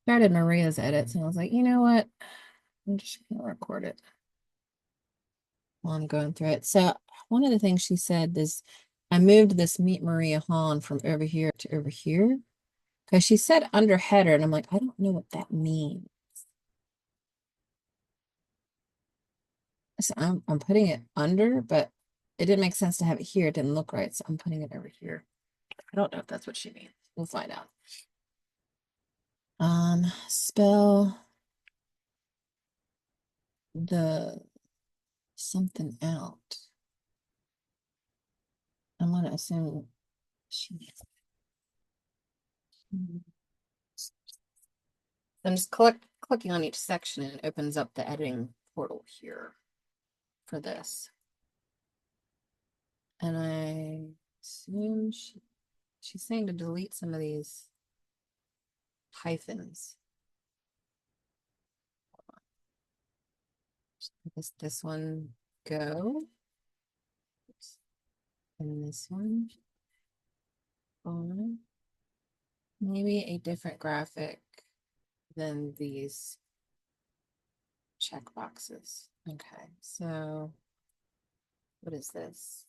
Started Maria's edits and I was like, you know what? I'm just gonna record it while I'm going through it. So one of the things she said is I moved this Meet Maria Hawn from over here to over here because she said under header, and I'm like, I don't know what that means. So I'm putting it under, but it didn't make sense to have it here. It didn't look right, so I'm putting it over here. I don't know if that's what she means. We'll find out. Spell the something out. I'm gonna assume she. I'm just clicking on each section and it opens up the editing portal here for this. And I assume she's saying to delete some of these hyphens. I guess this one go. And this one on. Maybe a different graphic than these check boxes. Okay, so what is this?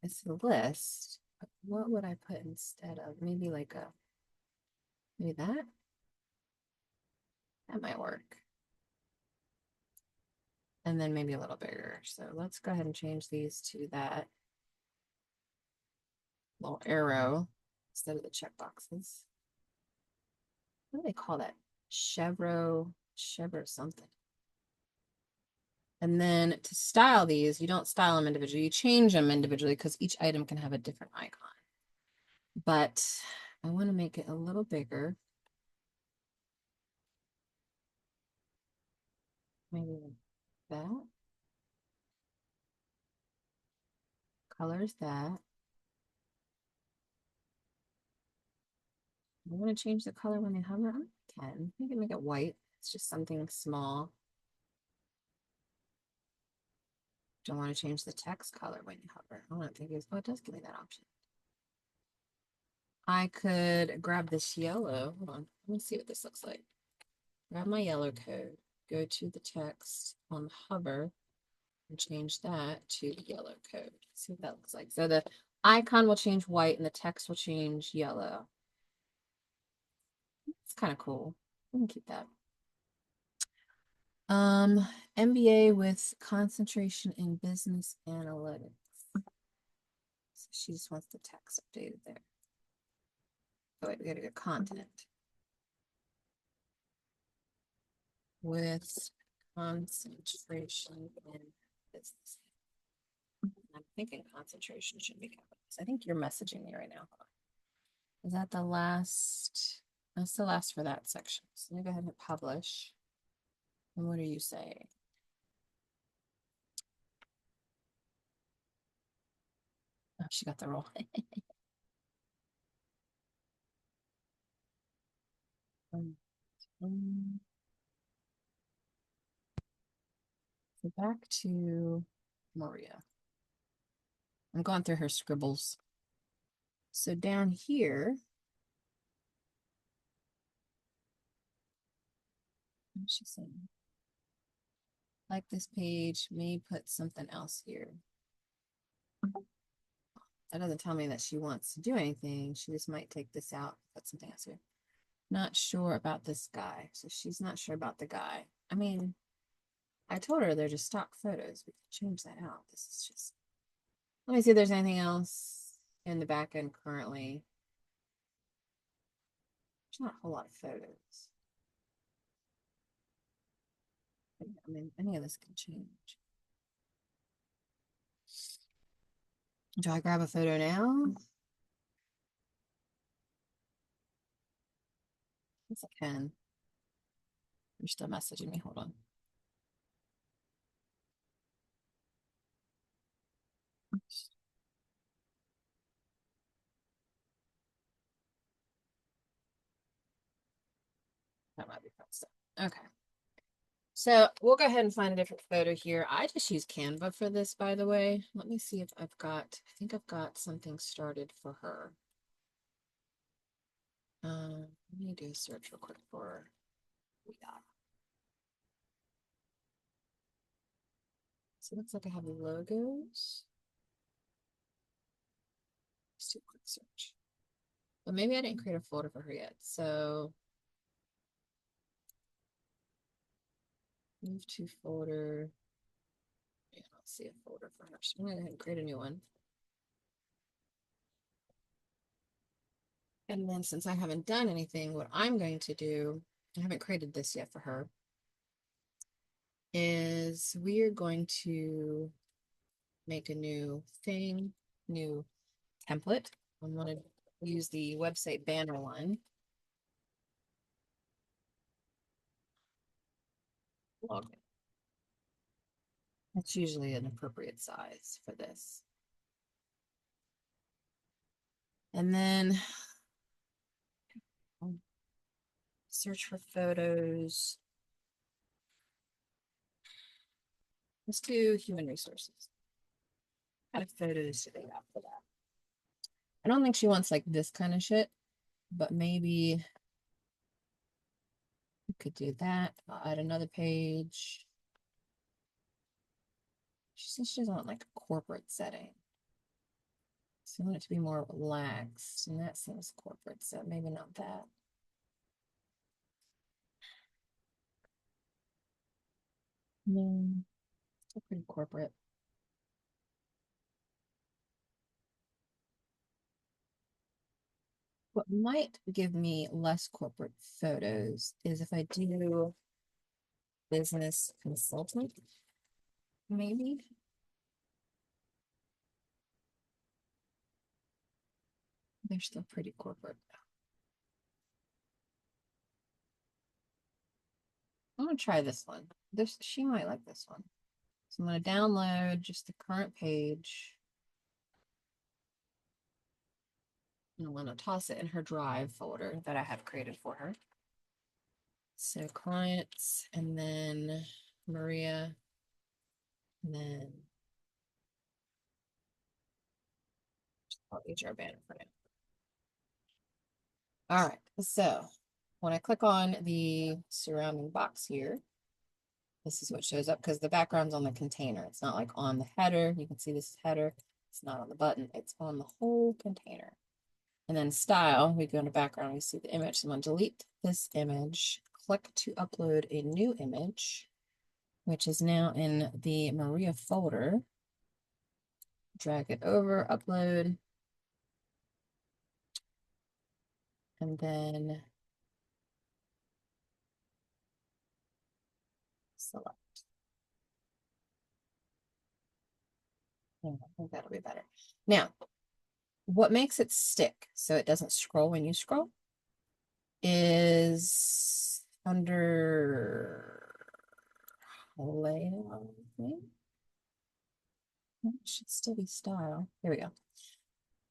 It's a list. But what would I put instead of? Maybe like maybe that? That might work. And then maybe a little bigger. So let's go ahead and change these to that little arrow instead of the check boxes. What do they call that? Chevro something. And then to style these, you don't style them individually. You change them individually because each item can have a different icon. But I want to make it a little bigger. Maybe like that. Colors that. I want to change the color when they hover. I can. I can make it white. It's just something small. Don't want to change the text color when you hover. I don't think it's, oh, it does give me that option. I could grab this yellow. Hold on. Let me see what this looks like. Grab my yellow code, go to the text on hover, and change that to yellow code. See what that looks like. So the icon will change white and the text will change yellow. It's kind of cool. We can keep that. MBA with concentration in business analytics. So she just wants the text updated there. Oh, wait, we gotta go content. With concentration in business. I'm thinking concentration should be capitalized. I think you're messaging me right now. Is that the last? That's the last for that section. So let me go ahead and publish. And what do you say? Oh, she got the roll. So back to Maria. I'm going through her scribbles. So down here, what's she saying? Like this page, may put something else here. That doesn't tell me that she wants to do anything. She just might take this out, put something else here. Not sure about this guy. So she's not sure about the guy. I mean, I told her they're just stock photos. We can change that out. This is just, let me see if there's anything else in the back end currently. There's not a whole lot of photos. I mean, any of this can change. Do I grab a photo now? Yes, I can. You're still messaging me. Hold on. That might be fun stuff. Okay. So we'll go ahead and find a different photo here. I just use Canva for this, by the way. Let me see if I think I've got something started for her. Let me do a search real quick for yeah. So it looks like I have logos. Let's do a quick search. But maybe I didn't create a folder for her yet. So move to folder. Yeah, I don't see a folder for her. So I'm gonna go ahead and create a new one. And then since I haven't done anything, what I'm going to do, I haven't created this yet for her, is we are going to make a new thing, new template. I'm going to use the website banner one. Log in. That's usually an appropriate size for this. And then search for photos. Let's do human resources. What kind of photos do they have for that? I don't think she wants like this kind of shit, but maybe we could do that. I'll add another page. She says she doesn't want like a corporate setting. So I want it to be more relaxed, and that seems corporate, so maybe not that. No, still pretty corporate. What might give me less corporate photos is if I do business consultant, maybe. They're still pretty corporate. I'm gonna try this one. She might like this one. So I'm gonna download just the current page. And I'm gonna toss it in her drive folder that I have created for her. So clients, and then Maria, and then I'll HR banner for now. All right, so when I click on the surrounding box here, this is what shows up because the background's on the container. It's not like on the header. You can see this header. It's not on the button. It's on the whole container. And then style, we go into background, we see the image. So I'm going to delete this image, click to upload a new image, which is now in the Maria folder. Drag it over, upload, and then select. I think that'll be better. Now, what makes it stick so it doesn't scroll when you scroll is under layout. It should still be style. Here we go.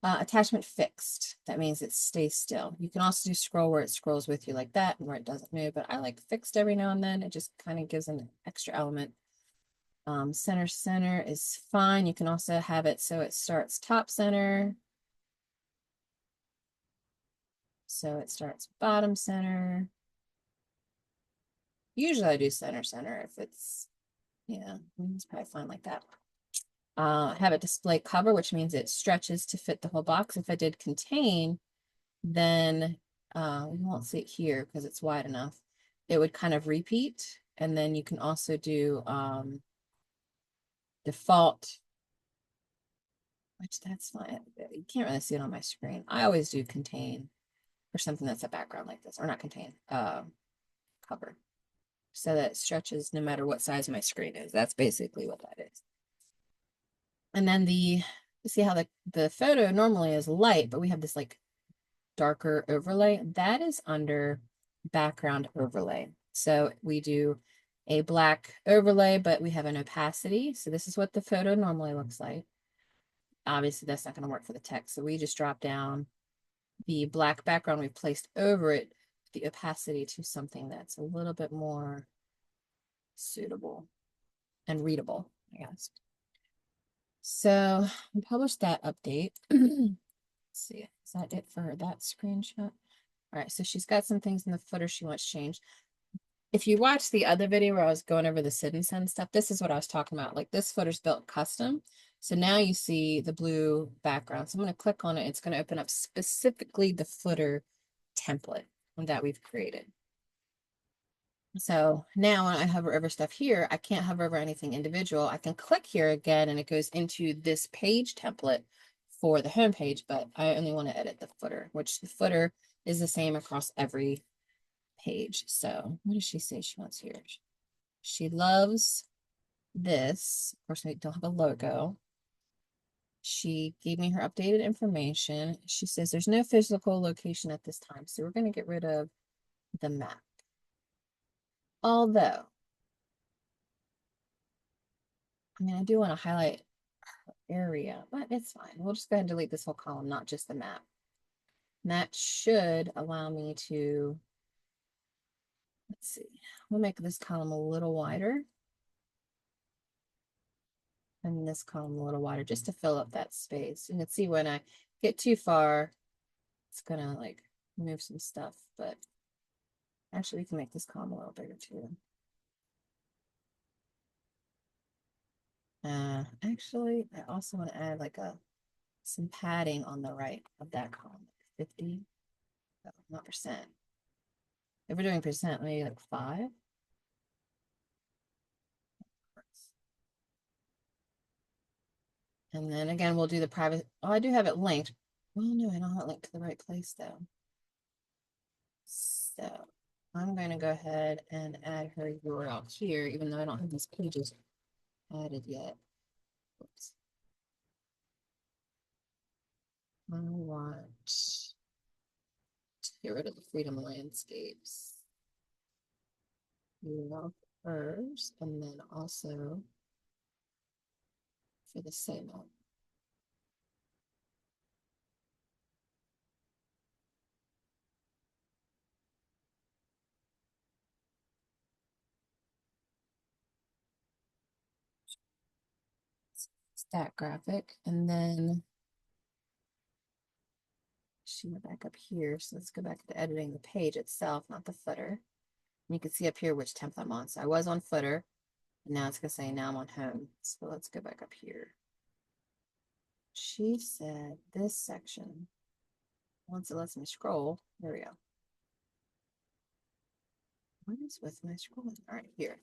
Attachment fixed. That means it stays still. You can also do scroll where it scrolls with you like that and where it doesn't move, but I like fixed every now and then. It just kind of gives an extra element. Center is fine. You can also have it so it starts top center. So it starts bottom center. Usually I do center if it's, yeah, it's probably fine like that. Have it display cover, which means it stretches to fit the whole box. If I did contain, then you won't see it here because it's wide enough. It would kind of repeat. And then you can also do default, which that's fine. You can't really see it on my screen. I always do contain for something that's a background like this, or not contain, cover. So that it stretches no matter what size my screen is. That's basically what that is. And then you see how the photo normally is light, but we have this like darker overlay. That is under background overlay. So we do a black overlay, but we have an opacity. So this is what the photo normally looks like. Obviously, that's not going to work for the text. So we just drop down the black background we've placed over it, the opacity to something that's a little bit more suitable and readable, I guess. So we published that update. Let's see, is that it for that screenshot? All right, so she's got some things in the footer she wants changed. If you watch the other video where I was going over the sit and send stuff, this is what I was talking about. Like this footer's built custom. So now you see the blue background. So I'm going to click on it. It's going to open up specifically the footer template that we've created. So now when I hover over stuff here, I can't hover over anything individual. I can click here again and it goes into this page template for the home page, but I only want to edit the footer, which the footer is the same across every page. So what does she say she wants here? She loves this. Of course, we don't have a logo. She gave me her updated information. She says there's no physical location at this time. So we're going to get rid of the map. Although, I mean, I do want to highlight her area, but it's fine. We'll just go ahead and delete this whole column, not just the map. And that should allow me to, let's see, we'll make this column a little wider. And this column a little wider just to fill up that space. You can see when I get too far, it's gonna like move some stuff, but actually we can make this column a little bigger too. Actually, I also want to add like some padding on the right of that column, 50, oh, not percent. If we're doing percent, maybe like 5. And then again, we'll do the private. Oh, I do have it linked. Well, no, I don't have it linked to the right place though. So I'm going to go ahead and add her URL here, even though I don't have these pages added yet. Oops. I want to get rid of the Freedom Landscapes URL first, and then also for the same one. Stat graphic, and then she went back up here. So let's go back to editing the page itself, not the footer. And you can see up here which template I'm on. So I was on footer, and now it's gonna say now I'm on home. So let's go back up here. She said this section, once it lets me scroll, there we go. What is with my scrolling? All right, here.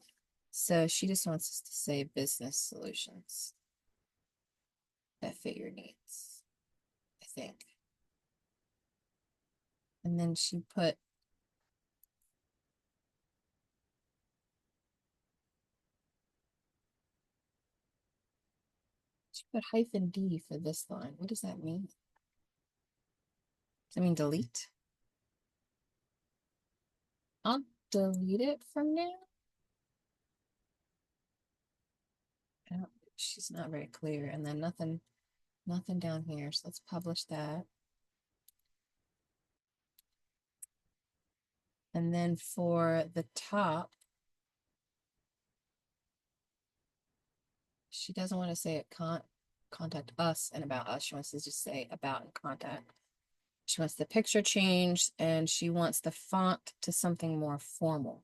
So she just wants us to say business solutions that fit your needs, I think. And then she put -D for this line. What does that mean? Does that mean delete? I'll delete it from now. She's not very clear. And then nothing down here. So let's publish that. And then for the top, she doesn't want to say it contact us and about us. She wants to just say about and contact. She wants the picture changed and she wants the font to something more formal.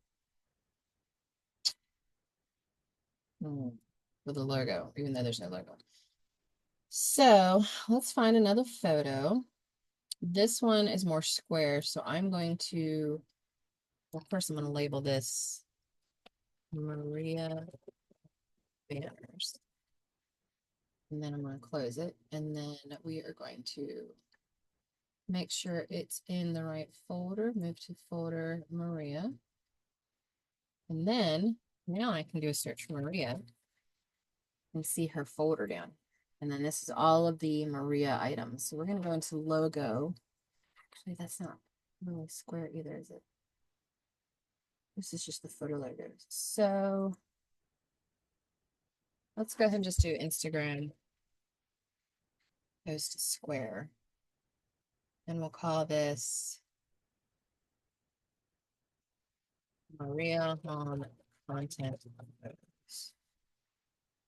For the logo, even though there's no logo. So let's find another photo. This one is more square, so I'm going to, well, first I'm going to label this Maria Banners. And then I'm going to close it. And then we are going to make sure it's in the right folder. Move to folder Maria. And then now I can do a search for Maria and see her folder down. And then this is all of the Maria items. So we're going to go into logo. Actually, that's not really square either, is it? This is just the photo logos. So let's go ahead and just do Instagram post square. And we'll call this Maria Hawn content of those.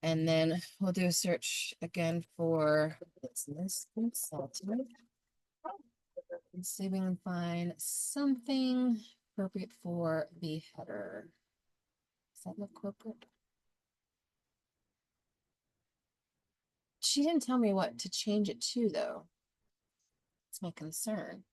And then we'll do a search again for business consultant. And see if we can find something appropriate for the header. Does that look corporate? She didn't tell me what to change it to, though. It's my concern.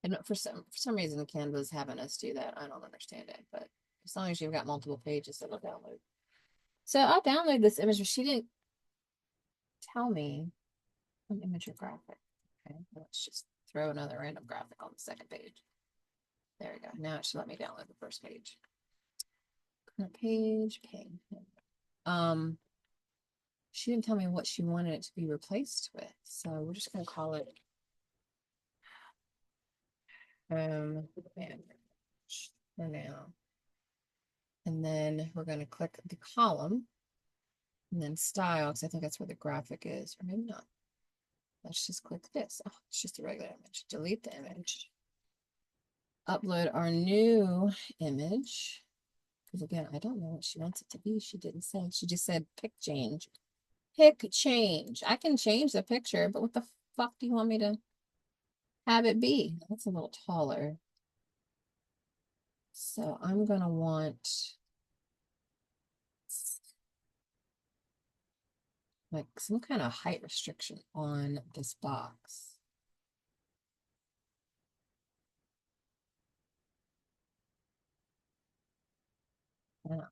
And for some reason, Canva's having us do that. I don't understand it, but as long as you've got multiple pages, it'll download. So I'll download this image, but she didn't tell me an image or graphic. Okay, let's just throw another random graphic on the second page. There we go. Now it should let me download the first page. Current page, okay. She didn't tell me what she wanted it to be replaced with, so we're just gonna call it for now. And then we're gonna click the column and then style, because I think that's where the graphic is, or maybe not. Let's just click this. Oh, it's just a regular image. Delete the image. Upload our new image. Because again, I don't know what she wants it to be. She didn't say. She just said pick change. Pick change. I can change the picture, but what the fuck do you want me to have it be? That's a little taller. So I'm gonna want like some kind of height restriction on this box. Yeah.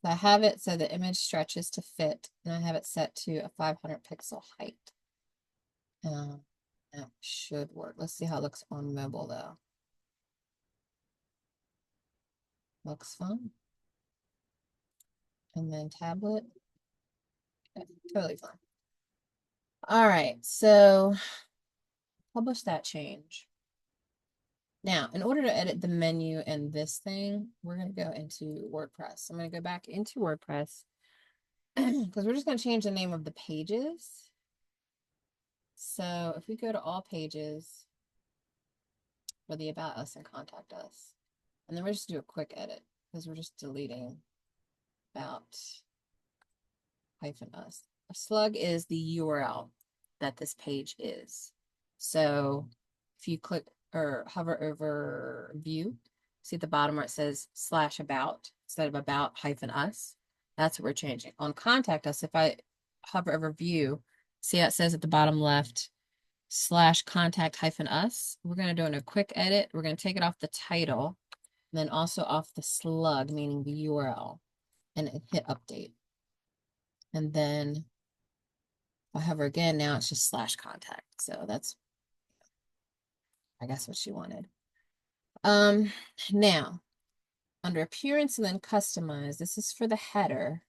So I have it so the image stretches to fit, and I have it set to a 500 pixel height. That should work. Let's see how it looks on mobile though. Looks fine. And then tablet. Okay, totally fine. All right, so publish that change. Now, in order to edit the menu and this thing, we're going to go into WordPress. I'm going to go back into WordPress because we're just going to change the name of the pages. So if we go to all pages for the About Us and Contact Us, and then we're just do a quick edit because we're just deleting About -us. A slug is the URL that this page is. So if you click or hover over view, see at the bottom where it says /about instead of about-us, that's what we're changing. On Contact Us, if I hover over view, see how it says at the bottom left /contact-us. We're going to do a quick edit. We're going to take it off the title, and then also off the slug, meaning the URL, and hit update. And then if I hover again, now it's just /contact. So that's, I guess, what she wanted. Now, under appearance and then customize, this is for the header.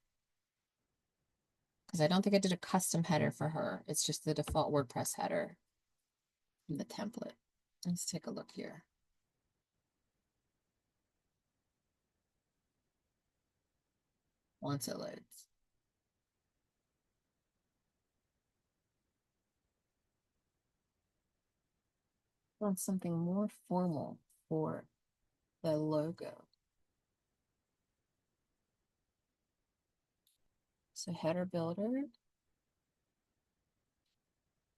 Because I don't think I did a custom header for her. It's just the default WordPress header in the template. Let's take a look here. Once it loads. Want something more formal for the logo. So header builder.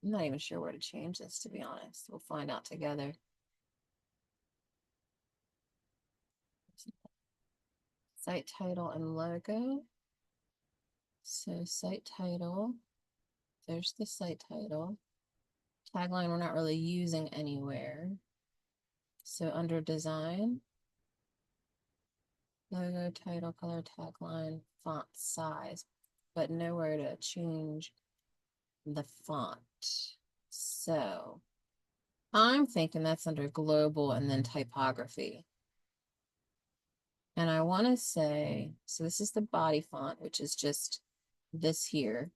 I'm not even sure where to change this, to be honest. We'll find out together. Site title and logo. So site title, there's the site title. Tagline we're not really using anywhere. So under design, logo, title, color, tagline, font size, but nowhere to change the font. So I'm thinking that's under global and then typography. And I want to say, so this is the body font, which is just this here.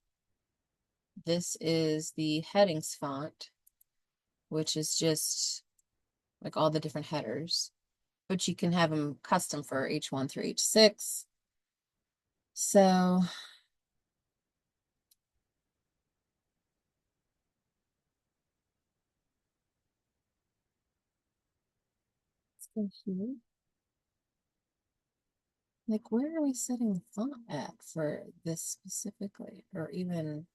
This is the headings font, which is just like all the different headers, but you can have them custom for H1 through H6. So let's go here. Like, where are we setting the font at for this specifically? Or even,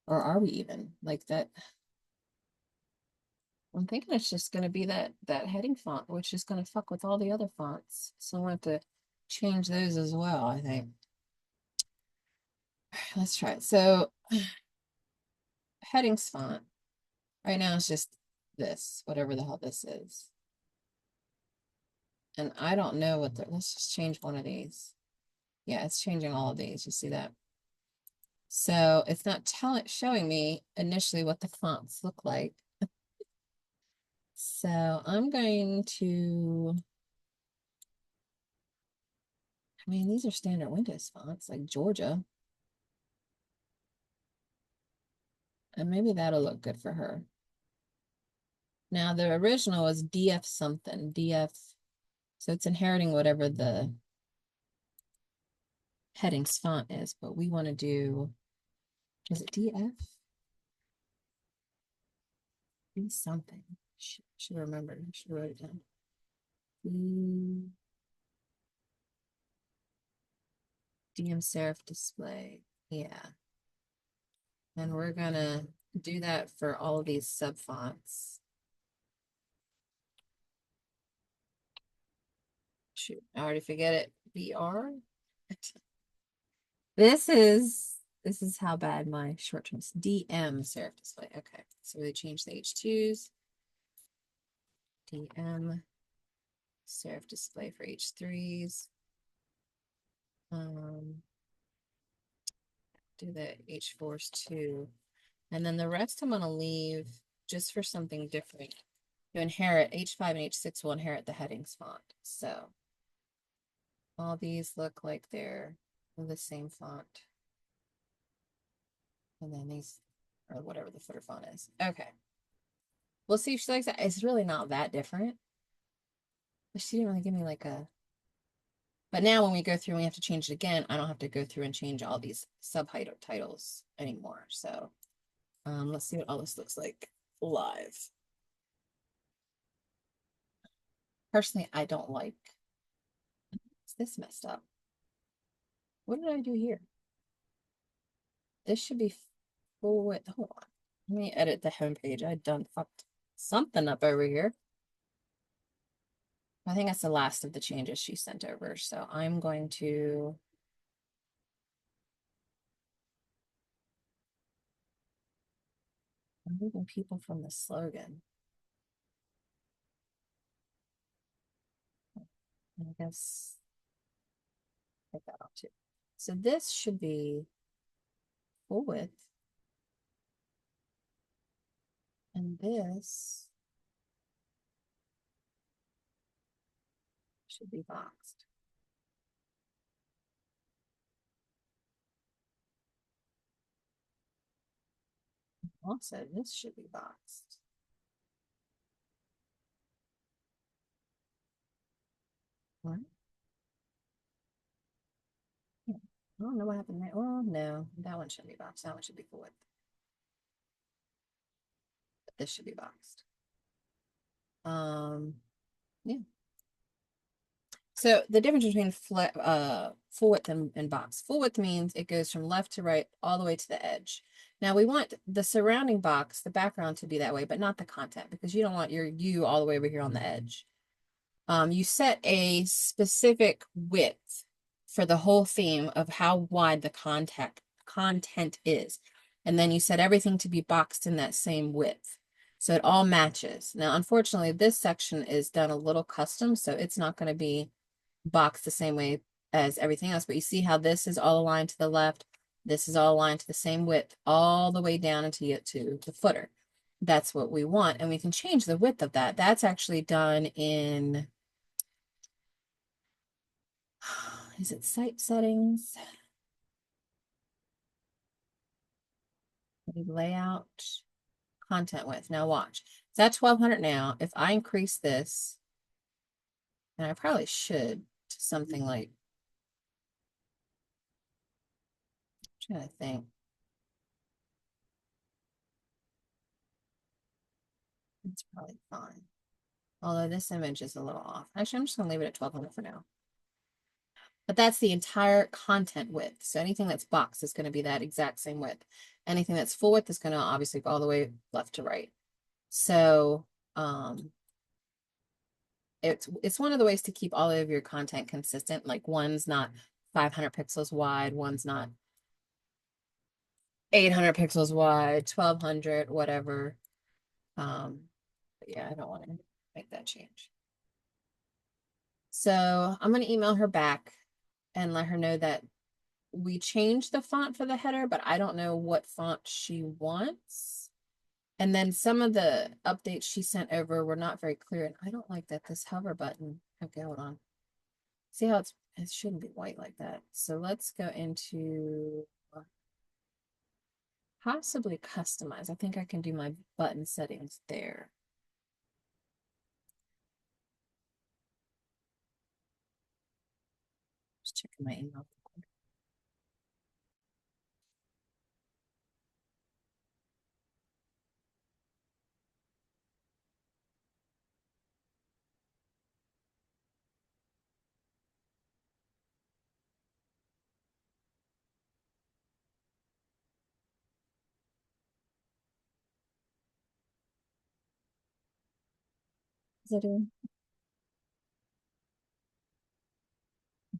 or are we even like that? I'm thinking it's just going to be that heading font, which is going to fuck with all the other fonts. So I'm going to have to change those as well, I think. Let's try it. So headings font right now is just this, whatever the hell this is. And I don't know what the, let's just change one of these. Yeah, it's changing all of these. You see that? So it's not showing me initially what the fonts look like. So I'm going to, I mean, these are standard Windows fonts like Georgia. And maybe that'll look good for her. Now the original was DF something, DF. So it's inheriting whatever the headings font is, but we want to do, is it DF? D something. Should have remembered. I should have wrote it down. DM serif display. Yeah. And we're gonna do that for all of these sub fonts. Shoot, I already forget it. BR. This is how bad my short terms. DM serif display. Okay, so they changed the H2s. DM serif display for H3s. Do the H4s too. And then the rest I'm gonna leave just for something different. To inherit H5 and H6 will inherit the headings font. So all these look like they're the same font. And then these, or whatever the footer font is. Okay. We'll see if she likes that. It's really not that different. But she didn't really give me like a, but now when we go through and we have to change it again, I don't have to go through and change all these subtitles anymore. So let's see what all this looks like live. Personally, I don't like, is this messed up? What did I do here? This should be full width. Hold on. Let me edit the homepage. I done fucked something up over here. I think that's the last of the changes she sent over. So I'm going to removing people from the slogan. I guess take that off too. So this should be full width. And this should be boxed. Also, this should be boxed. What? Yeah. I don't know what happened there. Well, no, that one should be boxed. That one should be full width. But this should be boxed. Yeah. So the difference between full width and box. Full width means it goes from left to right all the way to the edge. Now we want the surrounding box, the background to be that way, but not the content because you don't want your U all the way over here on the edge. You set a specific width for the whole theme of how wide the content is. And then you set everything to be boxed in that same width. So it all matches. Now, unfortunately, this section is done a little custom, so it's not going to be boxed the same way as everything else. But you see how this is all aligned to the left. This is all aligned to the same width all the way down until you get to the footer. That's what we want. And we can change the width of that. That's actually done in, is it site settings? Layout, content width. Now watch. It's at 1200 now. If I increase this, and I probably should, to something like, I'm trying to think. It's probably fine. Although this image is a little off. Actually, I'm just gonna leave it at 1200 for now. But that's the entire content width. So anything that's boxed is going to be that exact same width. Anything that's full width is going to obviously go all the way left to right. So it's one of the ways to keep all of your content consistent. Like one's not 500 pixels wide, one's not 800 pixels wide, 1200, whatever. But yeah, I don't want to make that change. So I'm going to email her back and let her know that we changed the font for the header, but I don't know what font she wants. And then some of the updates she sent over were not very clear. And I don't like that this hover button. Okay, hold on. See how it shouldn't be white like that. So let's go into possibly customize. I think I can do my button settings there. Just checking my email. Is it in?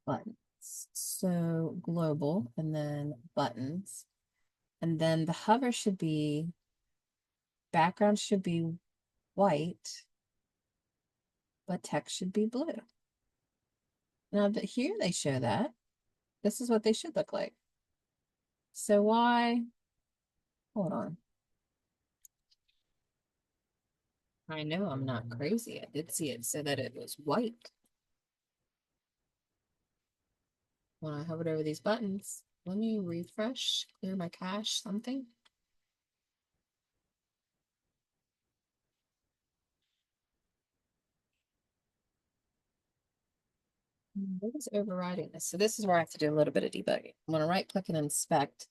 Buttons. So global and then buttons. And then the hover should be, background should be white, but text should be blue. Now, but here they show that. This is what they should look like. So why? Hold on. I know I'm not crazy. I did see it so that it was white. When I hovered over these buttons, let me refresh, clear my cache, something. What is overriding this? So this is where I have to do a little bit of debugging. I'm going to right click and inspect.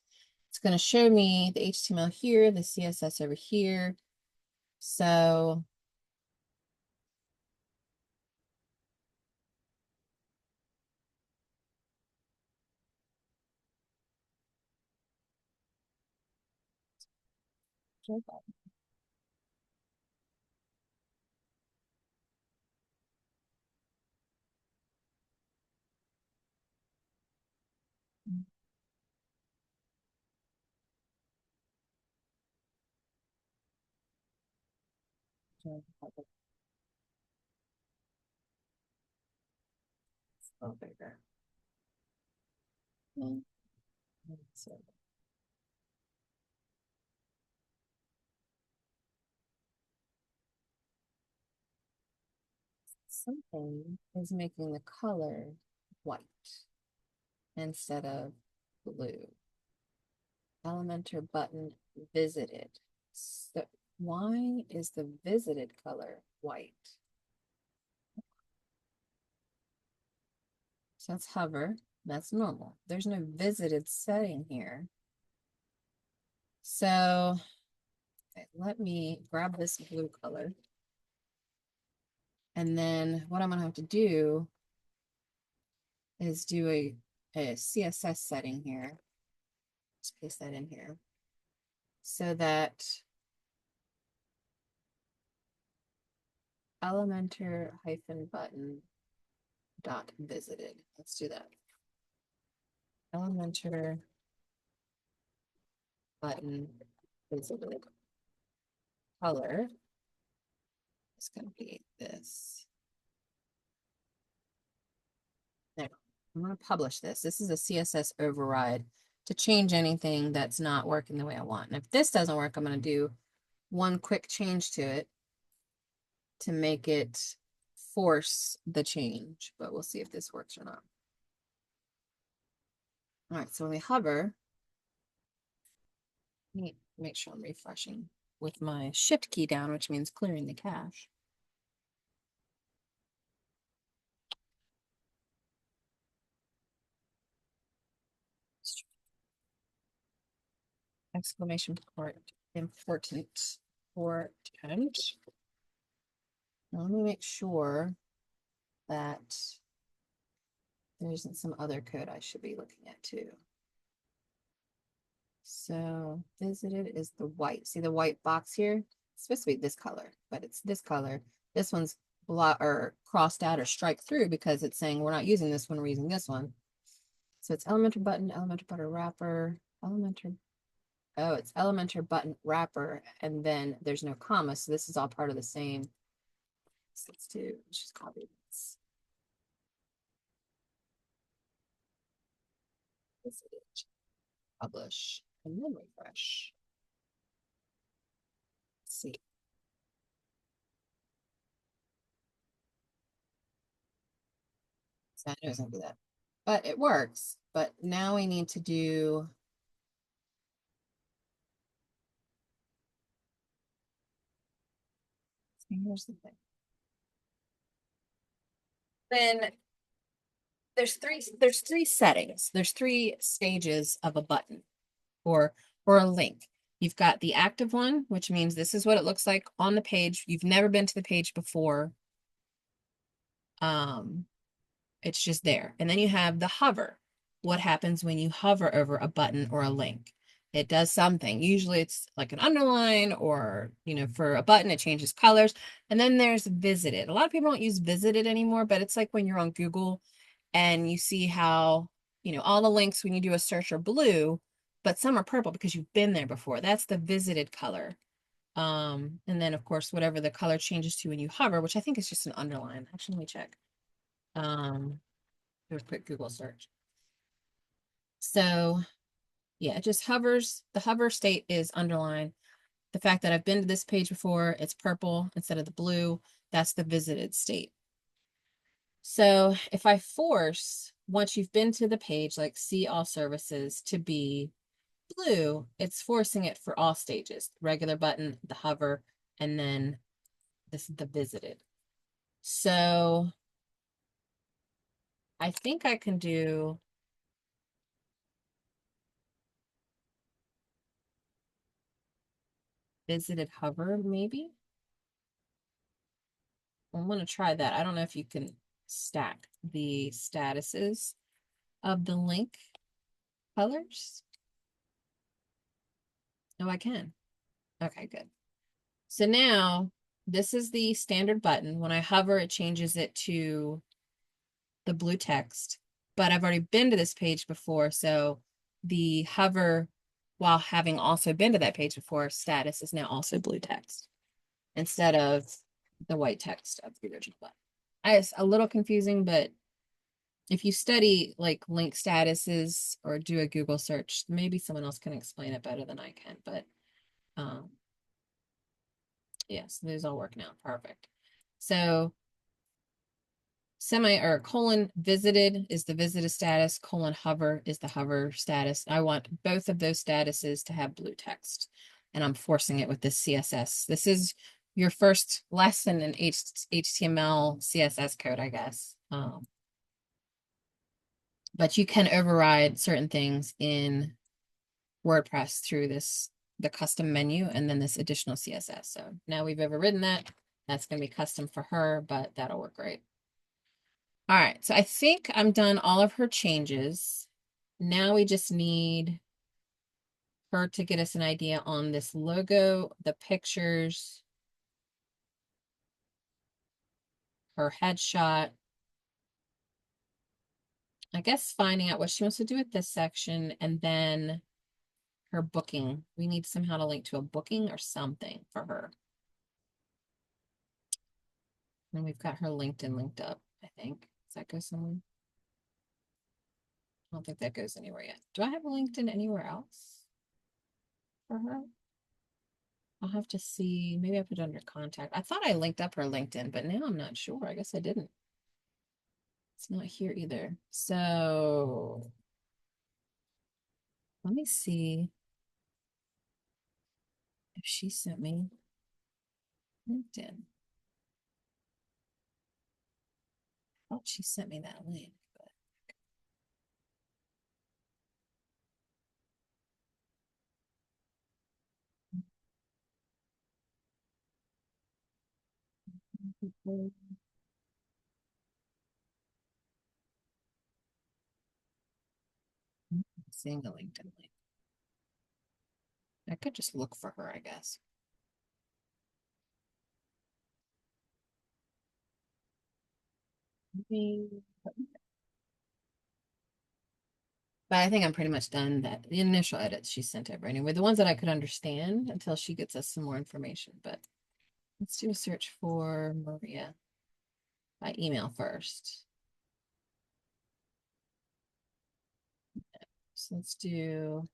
It's going to show me the HTML here, the CSS over here. So oh, bigger. So something is making the color white instead of blue. Elementor button visited. So why is the visited color white? So let's hover. That's normal. There's no visited setting here. So okay, let me grab this blue color. And then what I'm going to have to do is do a CSS setting here. Let's paste that in here. So that Elementor -button dot visited. Let's do that. Elementor button visited color is going to be this. Now, I'm going to publish this. This is a CSS override to change anything that's not working the way I want. And if this doesn't work, I'm going to do one quick change to it to make it force the change, but we'll see if this works or not. All right, so when we hover, make sure I'm refreshing with my shift key down, which means clearing the cache. Exclamation point, important. Now let me make sure that there isn't some other code I should be looking at too. So visited is the white. See the white box here? It's supposed to be this color, but it's this color. This one's or crossed out or strike through because it's saying we're not using this one, we're using this one. So it's Elementor button, Elementor button wrapper, Elementor. Oh, it's Elementor button wrapper, and then there's no comma, so this is all part of the same. So let's just copy this. Publish, and then refresh. Let's see. So I know it's gonna do that, but it works. But now we need to do. Here's the thing. Then there's three settings. There's three stages of a button or a link. You've got the active one, which means this is what it looks like on the page. You've never been to the page before. It's just there. And then you have the hover. What happens when you hover over a button or a link? It does something. Usually it's like an underline or, for a button, it changes colors. And then there's visited. A lot of people don't use visited anymore, but it's like when you're on Google and you see how, all the links when you do a search are blue, but some are purple because you've been there before. That's the visited color. And then of course, whatever the color changes to when you hover, which I think is just an underline. Actually, let me check. Do a quick Google search. So yeah, it just hovers. The hover state is underlined. The fact that I've been to this page before, it's purple instead of the blue. That's the visited state. So if I force, once you've been to the page, like see all services to be blue, it's forcing it for all stages, the regular button, the hover, and then this is the visited. So I think I can do visited hover, maybe. I'm going to try that. I don't know if you can stack the statuses of the link colors. Oh, I can. Okay, good. So now this is the standard button. When I hover, it changes it to the blue text, but I've already been to this page before. So the hover, while having also been to that page before, status is now also blue text instead of the white text of the original button. It's a little confusing, but if you study like link statuses or do a Google search, maybe someone else can explain it better than I can, but yes, these all work now. Perfect. So colon visited is the visited status, colon hover is the hover status. I want both of those statuses to have blue text, and I'm forcing it with this CSS. This is your first lesson in HTML CSS code, I guess. But you can override certain things in WordPress through the custom menu and then this additional CSS. So now we've overridden that. That's going to be custom for her, but that'll work great. All right, so I think I'm done all of her changes. Now we just need her to get us an idea on this logo, the pictures, her headshot. I guess finding out what she wants to do with this section and then her booking. We need somehow to link to a booking or something for her. And we've got her LinkedIn linked up, I think. Does that go somewhere? I don't think that goes anywhere yet. Do I have a LinkedIn anywhere else for her? I'll have to see. Maybe I put it under contact. I thought I linked up her LinkedIn, but now I'm not sure. I guess I didn't. It's not here either. So let me see if she sent me LinkedIn. I thought she sent me that link, but I'm not seeing a LinkedIn link. I could just look for her, I guess. But I think I'm pretty much done that. The initial edits she sent over anyway, the ones that I could understand until she gets us some more information. But let's do a search for Maria by email first. So let's do.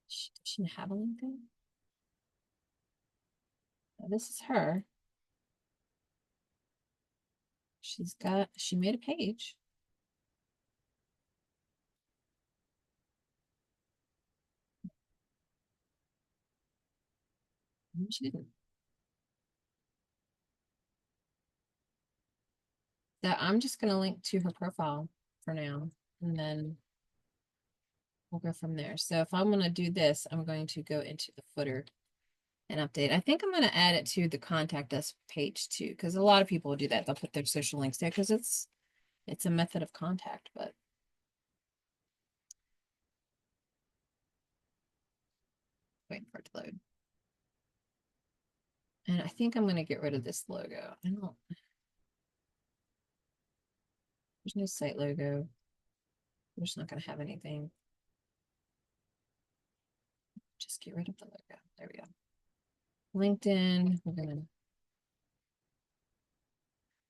Does she have a LinkedIn? Oh, this is her. She made a page. No, she didn't. So I'm just going to link to her profile for now, and then we'll go from there. So if I'm going to do this, I'm going to go into the footer and update. I think I'm going to add it to the contact us page too, because a lot of people will do that. They'll put their social links there because it's a method of contact, but waiting for it to load. And I think I'm going to get rid of this logo. There's no site logo. We're just not going to have anything. Just get rid of the logo. There we go. LinkedIn, we're going to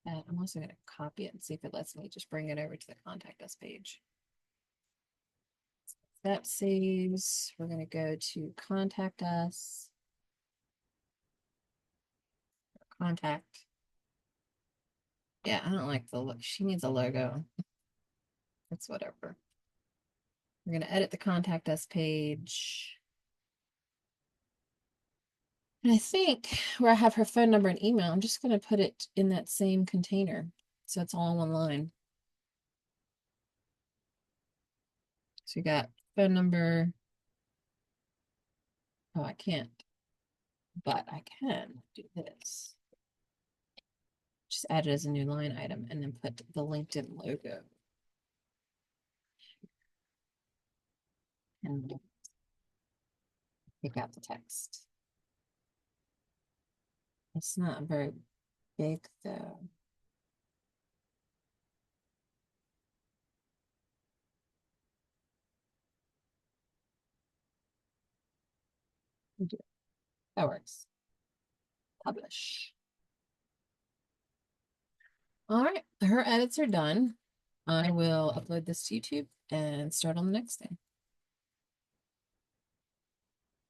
I'm also going to copy it and see if it lets me just bring it over to the contact us page. That saves. We're going to go to contact us. Contact. Yeah, I don't like the look. She needs a logo. It's whatever. We're going to edit the contact us page. And I think where I have her phone number and email, I'm just going to put it in that same container. So it's all in one line. So you got phone number. Oh, I can't. But I can do this. Just add it as a new line item and then put the LinkedIn logo. And pick out the text. It's not very big though. That works. Publish. All right, her edits are done. I will upload this to YouTube and start on the next thing.